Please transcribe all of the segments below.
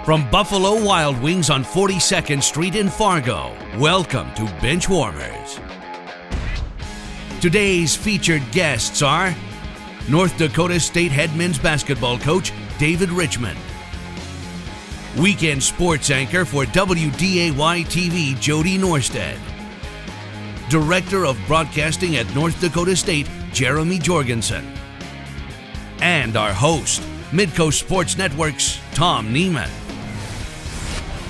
From Buffalo Wild Wings on 42nd Street in Fargo, welcome to Benchwarmers. Today's featured guests are North Dakota State head men's basketball coach David Richman, weekend sports anchor for WDAY TV Jody Norstedt, Director of Broadcasting at North Dakota State Jeremy Jorgenson, and our host, Midco Sports Network's Tom Nieman.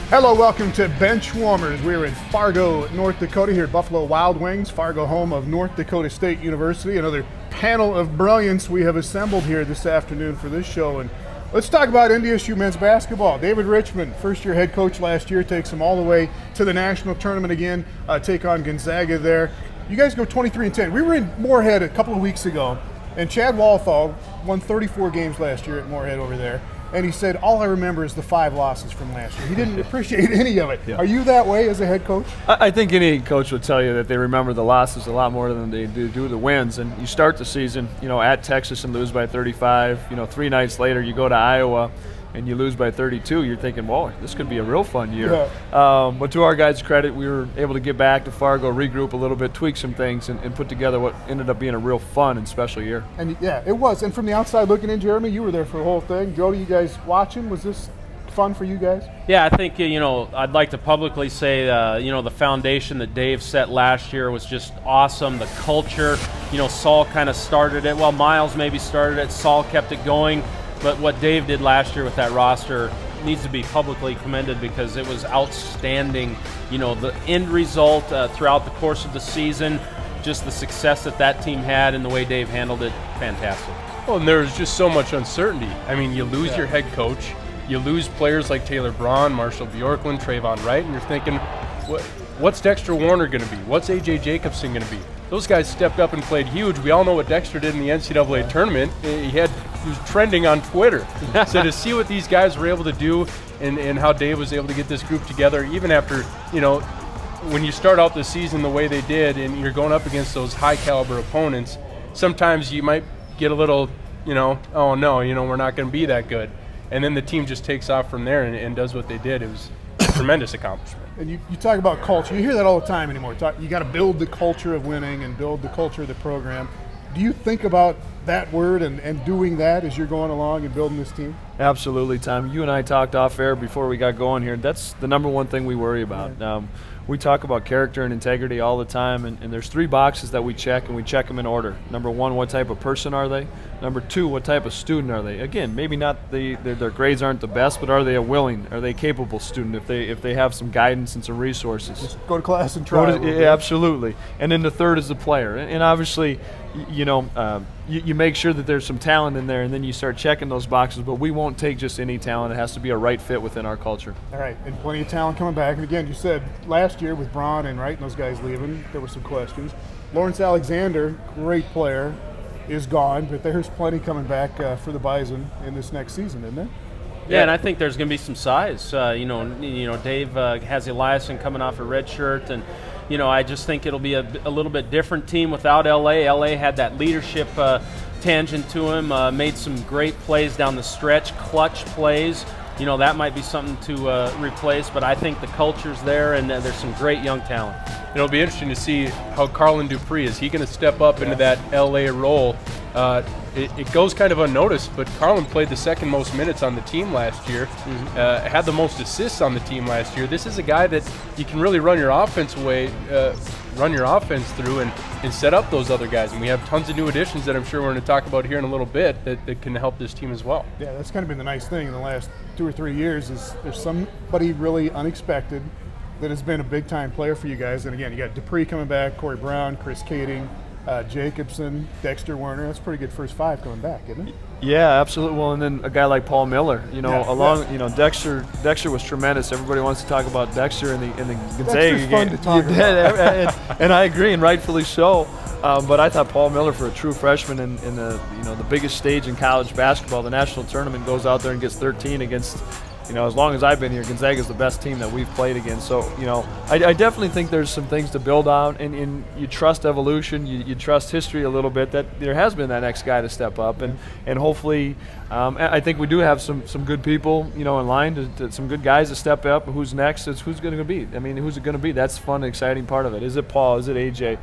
Hello, welcome to Benchwarmers. We're in Fargo, North Dakota, here at Buffalo Wild Wings, Fargo, home of North Dakota State University. Another panel of brilliance we have assembled here this afternoon for this show. And let's talk about NDSU men's basketball. David Richman, first-year head coach last year, takes them all the way to the national tournament again, take on Gonzaga there. You guys go 23-10. We were in Moorhead a couple of weeks ago, and Chad Walthall won 34 games last year at Moorhead over there. And he said, all I remember is the 5 losses from last year. He didn't appreciate any of it. Yeah. Are you that way as a head coach? I think any coach would tell you that they remember the losses a lot more than they do the wins. And you start the season, at Texas and lose by 35. 3 nights later, you go to Iowa and you lose by 32. You're thinking, whoa, this could be a real fun year. Yeah. But to our guys' credit, we were able to get back to Fargo, regroup a little bit, tweak some things, and put together what ended up being a real fun and special year. And yeah, it was. And from the outside looking in, Jeremy, you were there for the whole thing. Jody, you guys watching? Was this fun for you guys? Yeah, I think, I'd like to publicly say, the foundation that Dave set last year was just awesome. The culture, Saul kind of started it. Well, Miles maybe started it. Saul kept it going. But what Dave did last year with that roster needs to be publicly commended because it was outstanding. The end result throughout the course of the season, just the success that team had and the way Dave handled it, fantastic. Well, and there's just so much uncertainty. I mean, you lose your head coach, you lose players like Taylor Braun, Marshall Bjorklund, Trayvon Wright, and you're thinking, what's Dexter Warner going to be? What's A.J. Jacobson going to be? Those guys stepped up and played huge. We all know what Dexter did in the NCAA tournament. He was trending on Twitter. So to see what these guys were able to do and how Dave was able to get this group together, even after, when you start out the season the way they did and you're going up against those high-caliber opponents, sometimes you might get a little, oh, no, we're not going to be that good. And then the team just takes off from there and does what they did. It was a tremendous accomplishment. And you talk about culture. You hear that all the time anymore. You got to build the culture of winning and build the culture of the program. Do you think about that word and doing that as you're going along and building this team? Absolutely, Tom. You and I talked off air before we got going here. That's the number one thing we worry about. Yeah. We talk about character and integrity all the time, and there's 3 boxes that we check, and we check them in order. Number 1, what type of person are they? Number 2, what type of student are they? Again, maybe not their grades aren't the best, but are they a willing, are they a capable student if they have some guidance and some resources? Just go to class and try. Absolutely. And then the 3rd is the player. And obviously, you make sure that there's some talent in there, and then you start checking those boxes, but we won't take just any talent. It has to be a right fit within our culture. All right, and plenty of talent coming back. And again, you said last year with Braun and Wright and those guys leaving, there were some questions. Lawrence Alexander, great player, is gone, but there's plenty coming back for the Bison in this next season, isn't there? Yeah, and I think there's going to be some size. Dave has Eliason coming off a red shirt, and I just think it'll be a little bit different team without LA. LA had that leadership tangent to him, made some great plays down the stretch, clutch plays. That might be something to replace, but I think the culture's there, and there's some great young talent. It'll be interesting to see how Carlin Dupree, is he going to step up into that LA role? It goes kind of unnoticed, but Carlin played the 2nd most minutes on the team last year, had the most assists on the team last year. This is a guy that you can really run your offense through and set up those other guys. And we have tons of new additions that I'm sure we're going to talk about here in a little bit that can help this team as well. Yeah, that's kind of been the nice thing in the last 2 or 3 years is there's somebody really unexpected that has been a big-time player for you guys. And again, you got Dupree coming back, Corey Brown, Chris Kading, Jacobson, Dexter Warner. That's a pretty good first 5 coming back, isn't it? Yeah, absolutely. Well, and then a guy like Paul Miller, Dexter was tremendous. Everybody wants to talk about Dexter and the Gonzaga game. Fun to talk about. and I agree, and rightfully so. But I thought Paul Miller, for a true freshman in the biggest stage in college basketball, the national tournament, goes out there and gets 13 against. As long as I've been here, Gonzaga's the best team that we've played against. So, I definitely think there's some things to build on, and you trust evolution, you trust history a little bit, that there has been that next guy to step up, and hopefully I think we do have some good people, in line, some good guys to step up. Who's next? It's who's going to be. I mean, who's it going to be? That's the fun, exciting part of it. Is it Paul? Is it AJ?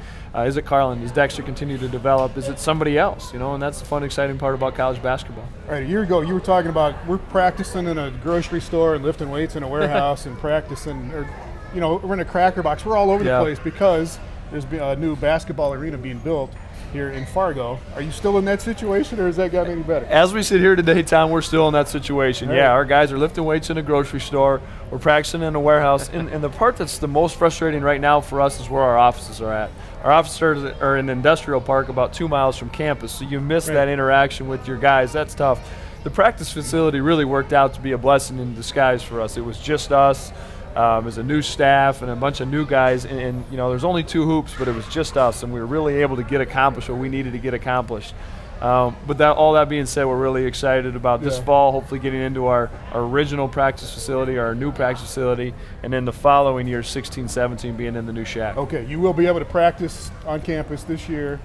Is it Carlin? Does Dexter continue to develop? Is it somebody else? And that's the fun, exciting part about college basketball. All right, a year ago, you were talking about we're practicing in a grocery store and lifting weights in a warehouse and practicing, or we're in a Cracker Box. We're all over the place because there's been a new basketball arena being built here in Fargo. Are you still in that situation, or has that gotten any better? As we sit here today, Tom, we're still in that situation. Right. Yeah, our guys are lifting weights in a grocery store. We're practicing in a warehouse. and the part that's the most frustrating right now for us is where our offices are at. Our offices are in the industrial park about 2 miles from campus, so you miss that interaction with your guys. That's tough. The practice facility really worked out to be a blessing in disguise for us. It was just us. As a new staff and a bunch of new guys, and there's only 2 hoops, but it was just us, and we were really able to get accomplished what we needed to get accomplished. But all that being said, we're really excited about this fall, hopefully getting into our original practice facility, our new practice facility, and then the following year, 16-17, being in the new shack. Okay, you will be able to practice on campus this year,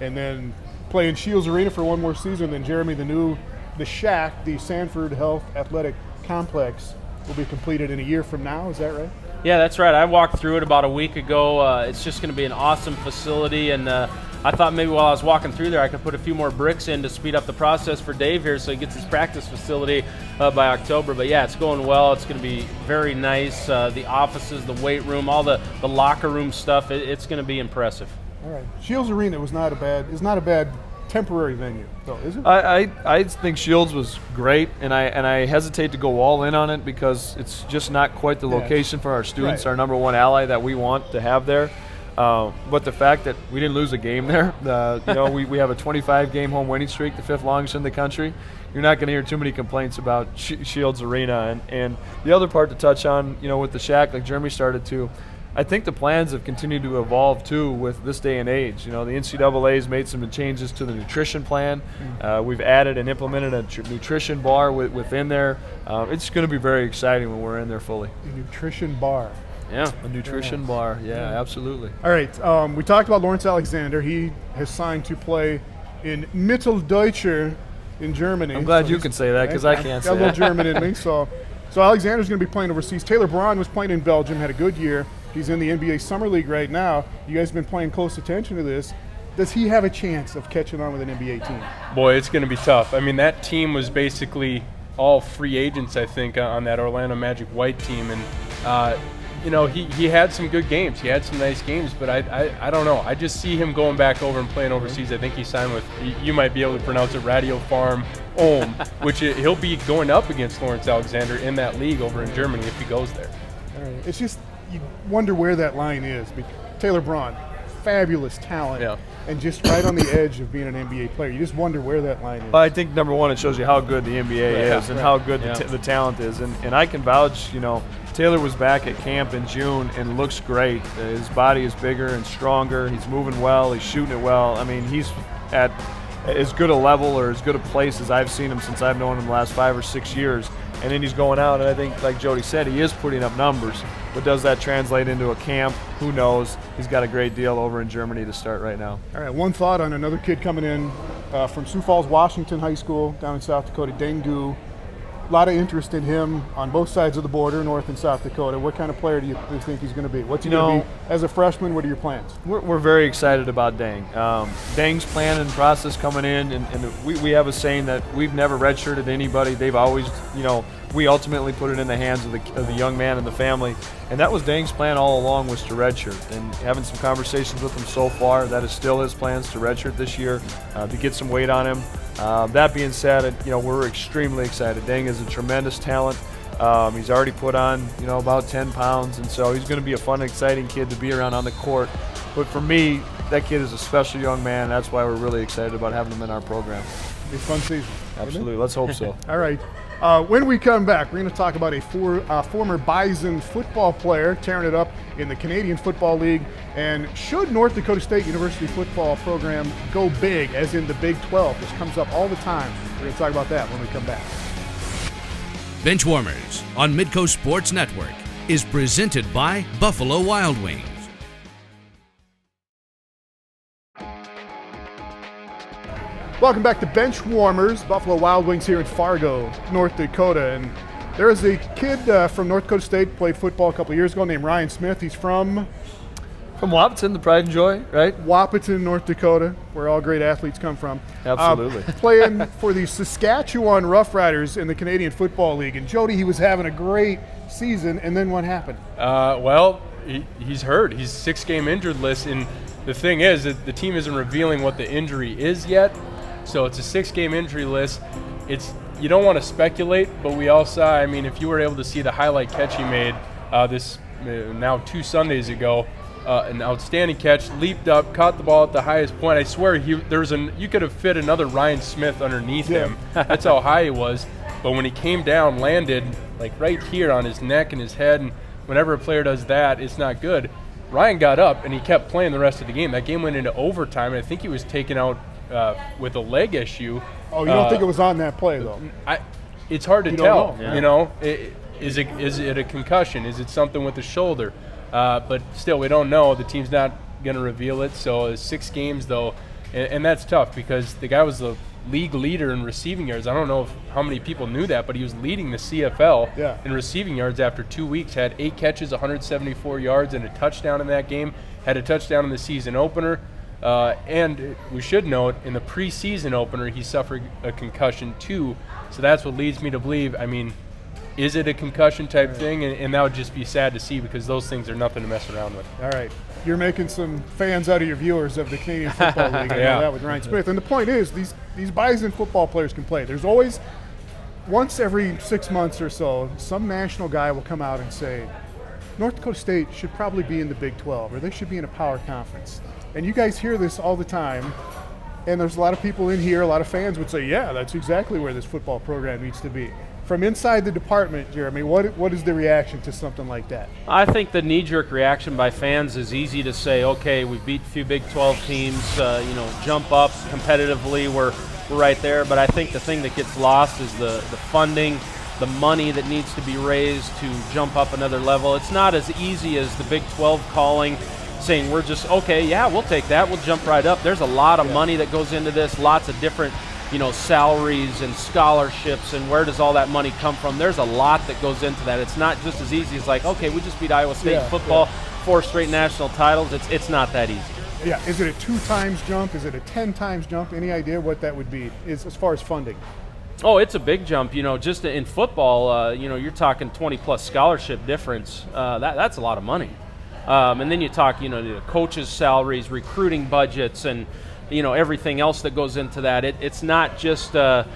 and then play in Shields Arena for one more season. Then Jeremy, the shack, the Sanford Health Athletic Complex, will be completed in a year from now. Is that right? Yeah, that's right. I walked through it about a week ago. It's just going to be an awesome facility, and I thought maybe while I was walking through there I could put a few more bricks in to speed up the process for Dave here so he gets his practice facility by October. But yeah, it's going well. It's going to be very nice. The offices, the weight room, all the locker room stuff, it's going to be impressive. All right. Shields Arena is not a bad temporary venue, though, is it? I think Shields was great, and I hesitate to go all in on it because it's just not quite the location for our students, our number one ally that we want to have there. But the fact that we didn't lose a game there, we have a 25-game home winning streak, the 5th longest in the country. You're not going to hear too many complaints about Shields Arena. And the other part to touch on, with the shack, like Jeremy started to, I think the plans have continued to evolve too with this day and age. The NCAA has made some changes to the nutrition plan. We've added and implemented a nutrition bar within there. It's going to be very exciting when we're in there fully. A nutrition bar. Yeah, a nutrition bar. Yeah, absolutely. All right, we talked about Lawrence Alexander. He has signed to play in Mitteldeutsche in Germany. I'm glad you can say that because I can't say that. Got a little German in me. So Alexander's going to be playing overseas. Taylor Braun was playing in Belgium, had a good year. He's in the NBA Summer League right now. You guys have been paying close attention to this. Does he have a chance of catching on with an NBA team? Boy, it's going to be tough. I mean, that team was basically all free agents, I think, on that Orlando Magic White team. And, he had some good games. He had some nice games, but I don't know. I just see him going back over and playing overseas. I think he signed with, you might be able to pronounce it, Radio Farm Ulm, which he'll be going up against Lawrence Alexander in that league over in Germany if he goes there. All right. It's just, you wonder where that line is. Taylor Braun, fabulous talent, and just right on the edge of being an NBA player. You just wonder where that line is. Well, I think, number one, it shows you how good the NBA is and how good the talent is. And I can vouch, Taylor was back at camp in June and looks great. His body is bigger and stronger. He's moving well. He's shooting it well. I mean, he's at as good a level or as good a place as I've seen him since I've known him the last 5 or 6 years. And then he's going out, and I think, like Jody said, he is putting up numbers. But does that translate into a camp? Who knows? He's got a great deal over in Germany to start right now. All right, one thought on another kid coming in from Sioux Falls, Washington High School down in South Dakota, Dengu. A lot of interest in him on both sides of the border, North and South Dakota. What kind of player do you think he's going to be? What's he going to be as a freshman? What are your plans? We're very excited about Dang. Dang's plan and process coming in, and we have a saying that we've never redshirted anybody. They've always, we ultimately put it in the hands of the young man and the family, and that was Dang's plan all along, was to redshirt. And having some conversations with him so far, that is still his plans, to redshirt this year, to get some weight on him. That being said, we're extremely excited. Dang is a tremendous talent. He's already put on, about 10 pounds, and so he's going to be a fun, exciting kid to be around on the court. But for me, that kid is a special young man. That's why we're really excited about having him in our program. It'll be a fun season. Absolutely. Let's hope so. All right. When we come back, we're going to talk about a former Bison football player tearing it up in the Canadian Football League. And should North Dakota State University football program go big, as in the Big 12? This comes up all the time. We're going to talk about that when we come back. Benchwarmers on Midco Sports Network is presented by Buffalo Wild Wings. Welcome back to Benchwarmers, Buffalo Wild Wings here in Fargo, North Dakota. And there is a kid from North Dakota State, played football a couple of years ago, named Ryan Smith. He's from Wahpeton, the pride and joy, right? Wahpeton, North Dakota, where all great athletes come from. Absolutely. Playing for the Saskatchewan Roughriders in the Canadian Football League. And Jody, he was having a great season, and then what happened? Well, he's hurt. He's 6-game injured list, and the thing is that the team isn't revealing what the injury is yet. So it's a 6-game injury list. You don't want to speculate, but we all saw, I mean, if you were able to see the highlight catch he made now 2 Sundays ago, an outstanding catch, leaped up, caught the ball at the highest point. I swear you could have fit another Ryan Smith underneath him. That's how high he was. But when he came down, landed like right here on his neck and his head, and whenever a player does that, it's not good. Ryan got up and he kept playing the rest of the game. That game went into overtime, and I think he was taken out with a leg issue. Oh, you don't think it was on that play, though? It's hard to You tell. don't know. You know, is it a concussion? Is it something with the shoulder? But still, we don't know. The team's not going to reveal it. So it's 6 games, though, and that's tough because the guy was the league leader in receiving yards. I don't know how many people knew that, but he was leading the CFL in receiving yards after 2 weeks. Had 8 catches, 174 yards, and a touchdown in that game. Had a touchdown in the season opener. And we should note, in the preseason opener, he suffered a concussion too. So that's what leads me to believe, I mean, is it a concussion type thing? And that would just be sad to see because those things are nothing to mess around with. All right. You're making some fans out of your viewers of the Canadian Football League. I know that with Ryan Smith. And the point is, these Bison football players can play. There's always, once every 6 months or so, some national guy will come out and say, North Dakota State should probably be in the Big 12, or they should be in a power conference. And you guys hear this all the time, and there's a lot of people in here, a lot of fans would say, yeah, that's exactly where this football program needs to be. From inside the department, Jeremy, what is the reaction to something like that? I think the knee-jerk reaction by fans is easy to say, okay, we beat a few Big 12 teams, jump up competitively, we're right there. But I think the thing that gets lost is the funding, the money that needs to be raised to jump up another level. It's not as easy as the Big 12 calling, saying we're just, okay, yeah, we'll take that, we'll jump right up. There's a lot of money that goes into this, lots of different salaries and scholarships, and where does all that money come from? There's a lot that goes into that. It's not just as easy as like, okay, we just beat Iowa State in football, 4 straight national titles. It's not that easy. Yeah, is it a 2 times jump? Is it a 10 times jump? Any idea what that would be as far as funding? Oh, it's a big jump. Just in football, you're talking 20+ scholarship difference. That's a lot of money. And then you talk, the coaches' salaries, recruiting budgets, and everything else that goes into that. It's not just a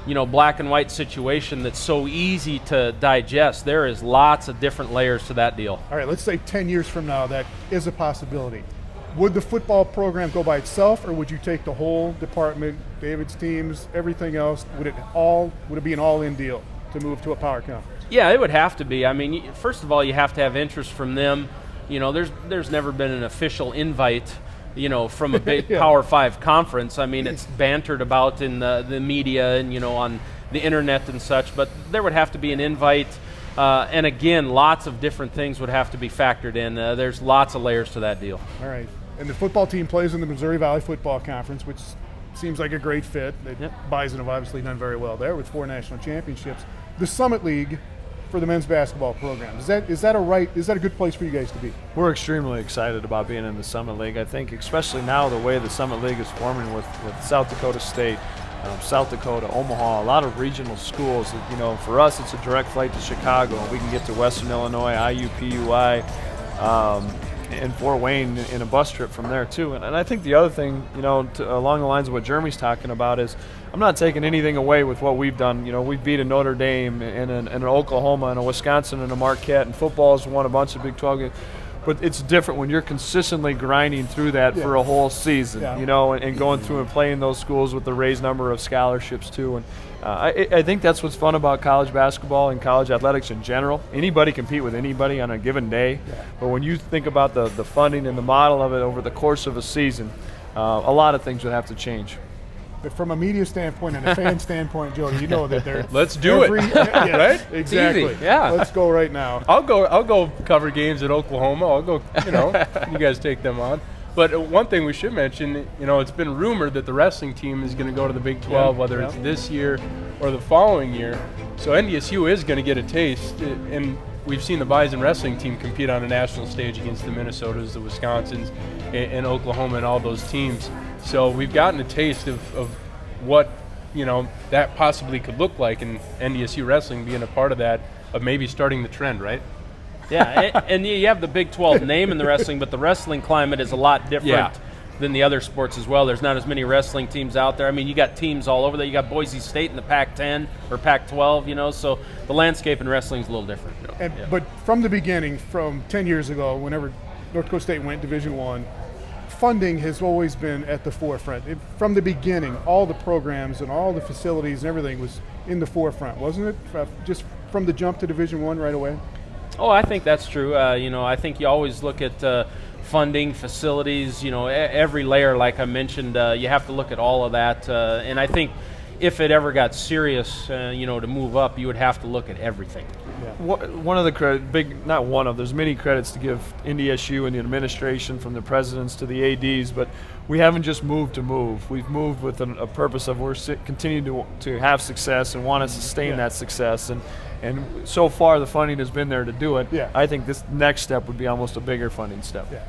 black and white situation that's so easy to digest. There is lots of different layers to that deal. All right, let's say 10 years from now that is a possibility. Would the football program go by itself, or would you take the whole department, David's teams, everything else? Would it be an all-in deal to move to a power conference? Yeah, it would have to be. I mean, first of all, you have to have interest from them. There's never been an official invite from a big Power 5 conference. I mean, it's bantered about in the media and, on the internet and such, but there would have to be an invite. And again, lots of different things would have to be factored in. There's lots of layers to that deal. All right. And the football team plays in the Missouri Valley Football Conference, which seems like a great fit. Bison have obviously done very well there with 4 national championships. The Summit League for the men's basketball program. Is that a good place for you guys to be? We're extremely excited about being in the Summit League. I think especially now the way the Summit League is forming with South Dakota State, South Dakota, Omaha, a lot of regional schools. For us it's a direct flight to Chicago, and we can get to Western Illinois, IUPUI, and Fort Wayne in a bus trip from there too. And I think the other thing, along the lines of what Jeremy's talking about is, I'm not taking anything away with what we've done. We've beat a Notre Dame and an Oklahoma and a Wisconsin and a Marquette, and football has won a bunch of Big 12 games. But it's different when you're consistently grinding through that for a whole season, and going through and playing those schools with the raised number of scholarships too. And I think that's what's fun about college basketball and college athletics in general. Anybody compete with anybody on a given day. But when you think about the funding and the model of it over the course of a season, a lot of things would have to change. But from a media standpoint and a fan standpoint, Jody, you know that they're let's do it, right? Exactly. Yeah. Let's go right now. I'll go cover games at Oklahoma. I'll go. You guys take them on. But one thing we should mention, it's been rumored that the wrestling team is going to go to the Big 12, whether it's this year or the following year. So NDSU is going to get a taste, and we've seen the Bison wrestling team compete on a national stage against the Minnesotas, the Wisconsins, and Oklahoma, and all those teams. So we've gotten a taste of what that possibly could look like, in NDSU wrestling being a part of that, of maybe starting the trend, right? Yeah, and you have the Big 12 name in the wrestling, but the wrestling climate is a lot different than the other sports as well. There's not as many wrestling teams out there. I mean, you got teams all over there. You got Boise State in the Pac-10 or Pac-12, so the landscape in wrestling is a little different. But from the beginning, from 10 years ago, whenever North Dakota State went Division I, funding has always been at the forefront. From the beginning, all the programs and all the facilities and everything was in the forefront, wasn't it? Just from the jump to Division I right away? Oh, I think that's true. I think you always look at funding, facilities, every layer, like I mentioned, you have to look at all of that. And I think if it ever got serious, to move up, you would have to look at everything. Yeah. One of the there's many credits to give NDSU and the administration, from the presidents to the ADs, but we haven't just moved to move. We've moved with a purpose of we're continuing to have success and want to sustain that success. And so far, the funding has been there to do it. Yeah. I think this next step would be almost a bigger funding step. Yeah.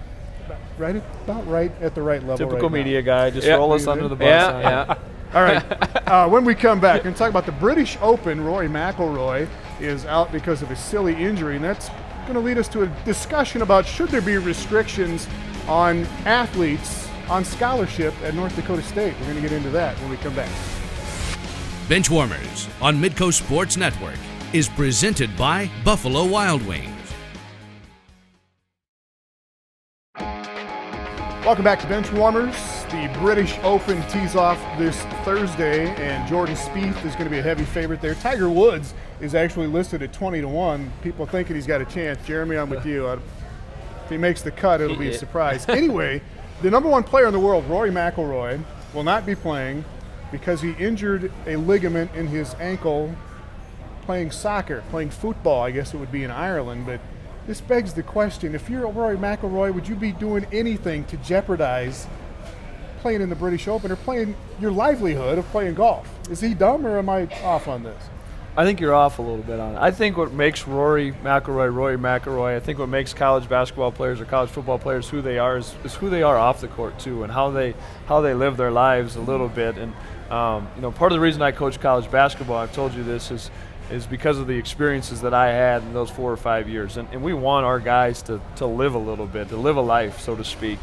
About right at the right level. Typical right media now. guy, just roll us under the bus. Yeah. All right. When we come back, we're going to talk about the British Open. Rory McIlroy is out because of a silly injury, and that's going to lead us to a discussion about should there be restrictions on athletes on scholarship at North Dakota State. We're going to get into that when we come back. Benchwarmers on Midco Sports Network is presented by Buffalo Wild Wings. Welcome back to Benchwarmers. The British Open tees off this Thursday, and Jordan Spieth is going to be a heavy favorite there. Tiger Woods is actually listed at 20-1. People thinking he's got a chance. Jeremy, I'm with you. If he makes the cut, it'll be a surprise. Anyway, the number one player in the world, Rory McIlroy, will not be playing because he injured a ligament in his ankle playing soccer, playing football, I guess it would be in Ireland. But this begs the question, if you're Rory McIlroy, would you be doing anything to jeopardize playing in the British Open or playing your livelihood of playing golf? Is he dumb, or am I off on this? I think you're off a little bit on it. I think what makes Rory McIlroy, I think what makes college basketball players or college football players who they are is who they are off the court too, and how they live their lives a little bit. And part of the reason I coach college basketball, I've told you this, is because of the experiences that I had in those 4 or 5 years. And we want our guys to live a little bit, to live a life, so to speak.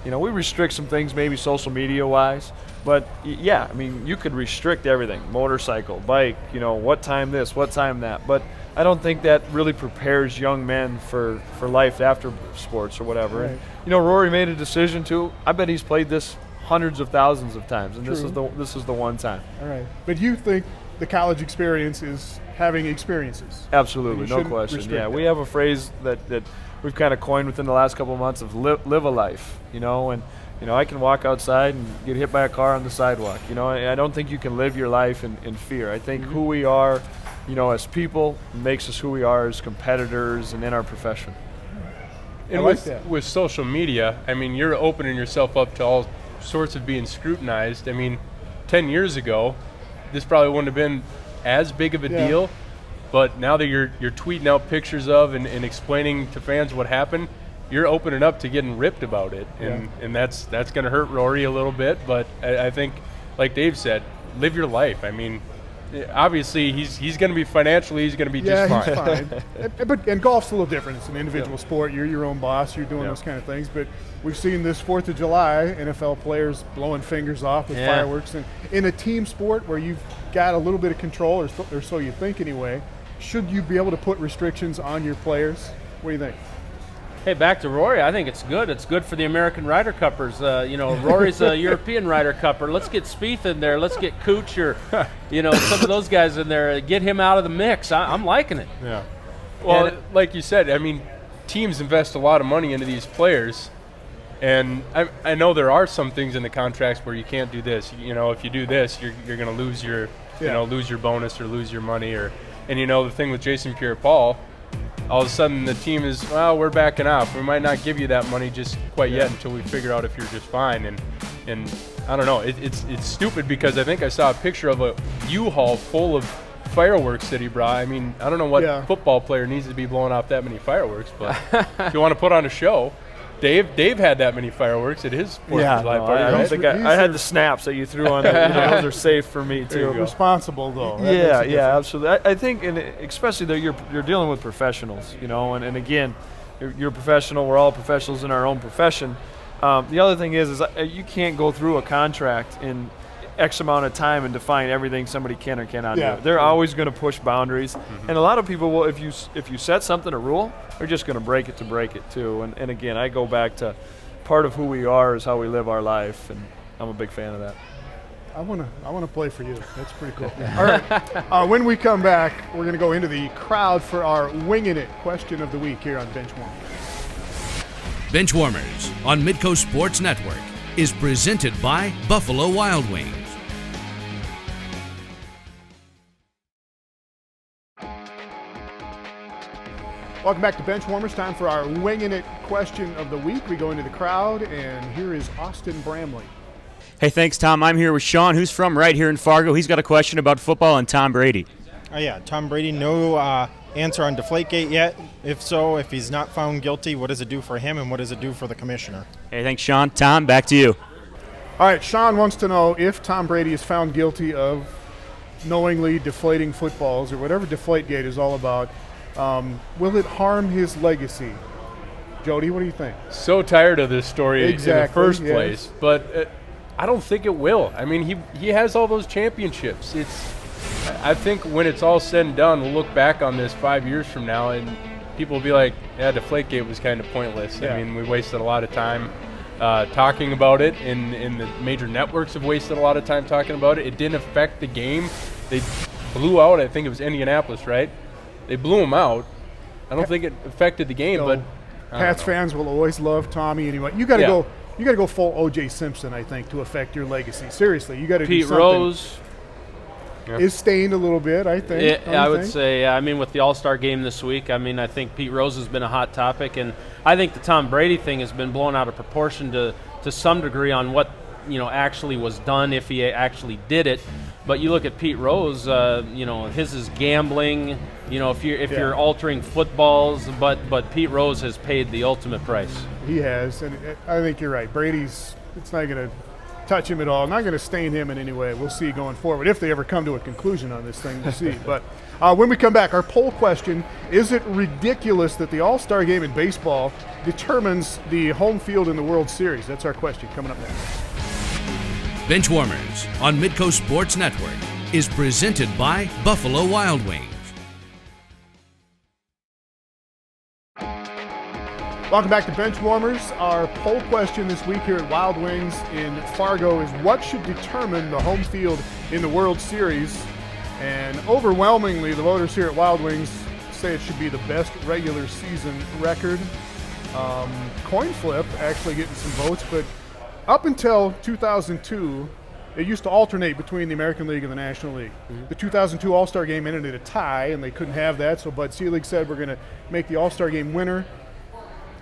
We restrict some things maybe social media-wise, but you could restrict everything, motorcycle, bike, what time this, what time that. But I don't think that really prepares young men for life after sports or whatever. Right. And, Rory made a decision to, I bet he's played this hundreds of thousands of times, and this is the one time. All right. But you think the college experience is having experiences? Absolutely, no question. Yeah, we have a phrase that we've kind of coined within the last couple of months of live a life, and I can walk outside and get hit by a car on the sidewalk. I don't think you can live your life in fear. I think who we are, as people, makes us who we are as competitors and in our profession. And with social media, you're opening yourself up to all sorts of being scrutinized. 10 years ago, this probably wouldn't have been as big of a deal, but now that you're tweeting out pictures of and explaining to fans what happened, you're opening up to getting ripped about it, and that's going to hurt Rory a little bit. But I think, like Dave said, live your life. Obviously he's going to be financially, he's going to be just fine. He's fine. And golf's a little different. It's an individual sport. You're your own boss. You're doing those kind of things. But we've seen this 4th of July, NFL players blowing fingers off with fireworks. And in a team sport where you've got a little bit of control, or so you think anyway, should you be able to put restrictions on your players? What do you think? Hey, back to Rory. I think it's good. It's good for the American Ryder Cuppers. Rory's a European Ryder Cupper. Let's get Spieth in there. Let's get Cooch or, some of those guys in there. Get him out of the mix. I'm liking it. Yeah. Well, like you said, teams invest a lot of money into these players, and I know there are some things in the contracts where you can't do this. If you do this, you're going to lose your, lose your bonus or lose your money. And the thing with Jason Pierre-Paul, all of a sudden the team is, well, we're backing off. We might not give you that money just quite yet until we figure out if you're just fine. And I don't know. It's stupid because I think I saw a picture of a U-Haul full of fireworks that he brought. I mean, I don't know what football player needs to be blowing off that many fireworks, but if you want to put on a show, Dave had that many fireworks at his 4th of July party. I don't think I had the snaps that you threw on there. Those are safe for me too. Responsible though. Yeah, absolutely. I think, and especially that you're dealing with professionals, and again, you're a professional. We're all professionals in our own profession. The other thing is you can't go through a contract in X amount of time and define everything somebody can or cannot do. They're always going to push boundaries, and a lot of people will. If you set something a rule, they're just going to break it too. And again, I go back to part of who we are is how we live our life, and I'm a big fan of that. I wanna play for you. That's pretty cool. All right. When we come back, we're going to go into the crowd for our Winging It question of the week here on Benchwarmers. Benchwarmers on Midco Sports Network is presented by Buffalo Wild Wings. Welcome back to Benchwarmers. Time for our Winging It question of the week. We go into the crowd, and here is Austin Bramley. Hey, thanks, Tom. I'm here with Sean, who's from right here in Fargo. He's got a question about football and Tom Brady. Oh, yeah, Tom Brady, no answer on Deflategate yet. If so, if he's not found guilty, what does it do for him and what does it do for the commissioner? Hey, thanks, Sean. Tom, back to you. All right, Sean wants to know if Tom Brady is found guilty of knowingly deflating footballs or whatever Deflategate is all about. Will it harm his legacy? Jody, what do you think? So tired of this story in the first place, but I don't think it will. I mean, he has all those championships. I think when it's all said and done, we'll look back on this 5 years from now, and people will be like, yeah, Deflategate was kind of pointless. I mean, we wasted a lot of time talking about it, and the major networks have wasted a lot of time talking about it. It didn't affect the game. They blew out, I think it was Indianapolis, right? They blew him out. I don't think it affected the game, but Pats fans will always love Tommy anyway. You got to go. You got to go full O.J. Simpson, I think, to affect your legacy. Seriously, you got to do something. Pete Rose is stained a little bit, I think. I would say. I mean, with the All-Star game this week, I mean, I think Pete Rose has been a hot topic, and I think the Tom Brady thing has been blown out of proportion to some degree on what actually was done, if he actually did it. But you look at Pete Rose, his is gambling. If you're altering footballs, but Pete Rose has paid the ultimate price. He has, and I think you're right. It's not going to touch him at all. Not going to stain him in any way. We'll see going forward if they ever come to a conclusion on this thing. We'll see. But when we come back, our poll question: is it ridiculous that the All-Star game in baseball determines the home field in the World Series? That's our question coming up next. Benchwarmers on Midco Sports Network is presented by Buffalo Wild Wings. Welcome back to Benchwarmers. Our poll question this week here at Wild Wings in Fargo is what should determine the home field in the World Series? And overwhelmingly, the voters here at Wild Wings say it should be the best regular season record. Coin flip actually getting some votes, but up until 2002, it used to alternate between the American League and the National League. The 2002 All-Star Game ended in a tie, and they couldn't have that, so Bud Selig said we're going to make the All-Star Game winner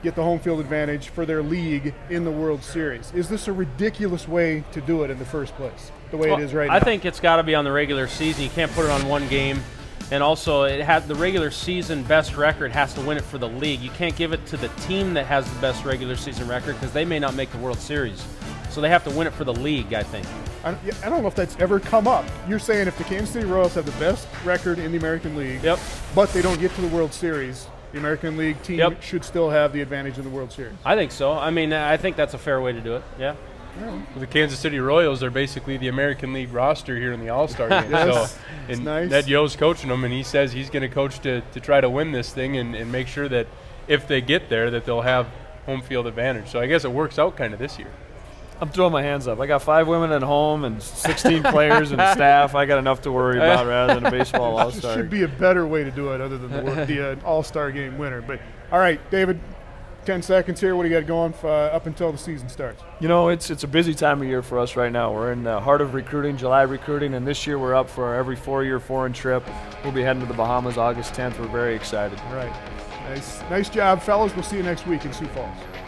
get the home field advantage for their league in the World Series. Is this a ridiculous way to do it in the first place, the way it is right now? I think it's got to be on the regular season. You can't put it on one game. And also, the regular season best record has to win it for the league. You can't give it to the team that has the best regular season record because they may not make the World Series. So they have to win it for the league, I think. I don't know if that's ever come up. You're saying if the Kansas City Royals have the best record in the American League, but they don't get to the World Series, the American League team should still have the advantage in the World Series. I think so. I mean, I think that's a fair way to do it, yeah. Well, the Kansas City Royals are basically the American League roster here in the All-Star game. It's nice. Ned Yo's coaching them, and he says he's going to coach to try to win this thing and make sure that if they get there that they'll have home field advantage. So I guess it works out kind of this year. I'm throwing my hands up. I got 5 women at home and 16 players and staff. I got enough to worry about rather than a baseball All-Star. There should be a better way to do it other than the All-Star game winner. But all right, David, 10 seconds here. What do you got going up until the season starts? It's a busy time of year for us right now. We're in the heart of recruiting, July recruiting, and this year we're up for our every 4-year foreign trip. We'll be heading to the Bahamas August 10th. We're very excited. All right. Nice job, fellas. We'll see you next week in Sioux Falls.